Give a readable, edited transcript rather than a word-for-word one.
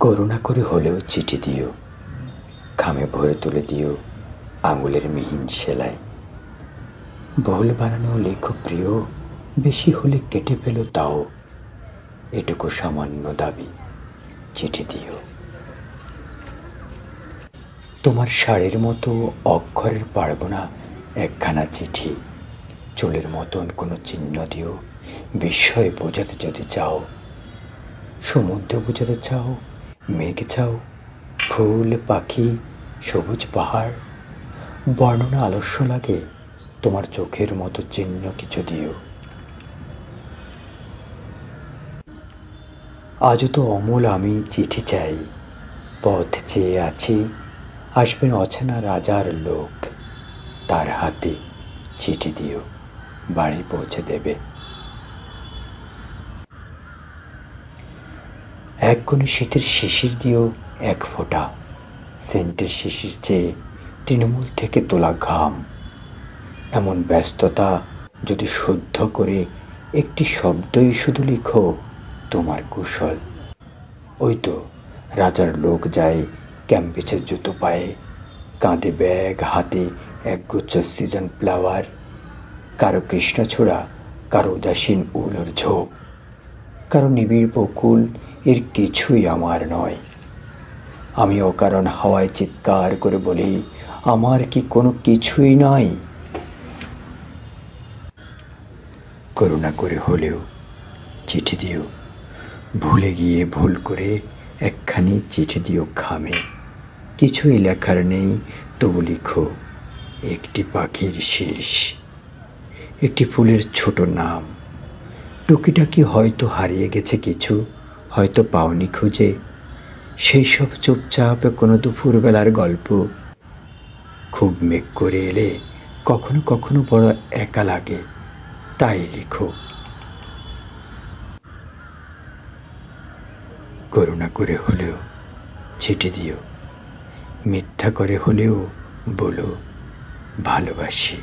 করুণা করে হলেও চিঠি দিও, খামে ভরে তুলে দিও আঙুলের মিহিন সেলাই। ভুল বানানো লেখো প্রিয়, বেশি হলে কেটে ফেলো তাও, এটুকু সামান্য দাবি, চিঠি দিও। তোমার শাড়ির মতো অক্ষরের পারব না একখানা চিঠি, চুলের মতন কোনো চিহ্ন দিও, বিস্ময় বোঝাতে যদি চাও। সমুদ্র বোঝাতে চাও, মেঘ চাও, ফুল পাখি, সবুজ পাহাড়, বর্ণনা আলস্য লাগে, তোমার চোখের মতো চিহ্ন কিছু দিও। আজও তো অমল আমি চিঠি চাই, পথ চেয়ে আছি, আসবেন অচেনা রাজার লোক, তার হাতে চিঠি দিও, বাড়ি পৌঁছে দেবে। এক কোণে শীতের শিশির দিও এক ফোঁটা, সেন্টের শিশির চেয়ে তৃণমূল থেকে তোলা ঘাম। এমন ব্যস্ততা যদি শুদ্ধ করে একটি শব্দই শুধু লিখো, তোমার কুশল। ওই তো রাজার লোক যায় ক্যাম্বিসের জুতো পায়ে, কাঁধে ব্যাগ, হাতে একগুচ্ছ সিজন ফ্লাওয়ার, কারো কৃষ্ণচূড়া, কারো উদাসীন উলোর ঝোপ, কারো নিবিড় বকুল, এর কিছুই আমার নয়। আমি অকারণ হাওয়ায় চিৎকার করে বলি, আমার কি কোনো কিছুই নয়? করুণা করে হলেও চিঠি দিও, ভুলে গিয়ে ভুল করে একখানি চিঠি দিও খামে। কিছুই লেখার নেই, তবু লিখো একটি পাখির শেষ, একটি ফুলের ছোট নাম। টুকিটাকি হয়তো হারিয়ে গেছে কিছু, হয়তো পাওনি খুঁজে, সেই সব চুপচাপ কোনো দুপুরবেলার গল্প। খুব মেঘ করে এলে কখনো কখনো বড় একা লাগে, তাই লিখো। করুণা করে হলেও চিঠি দিও, মিথ্যা করে হলেও বলো ভালোবাসি।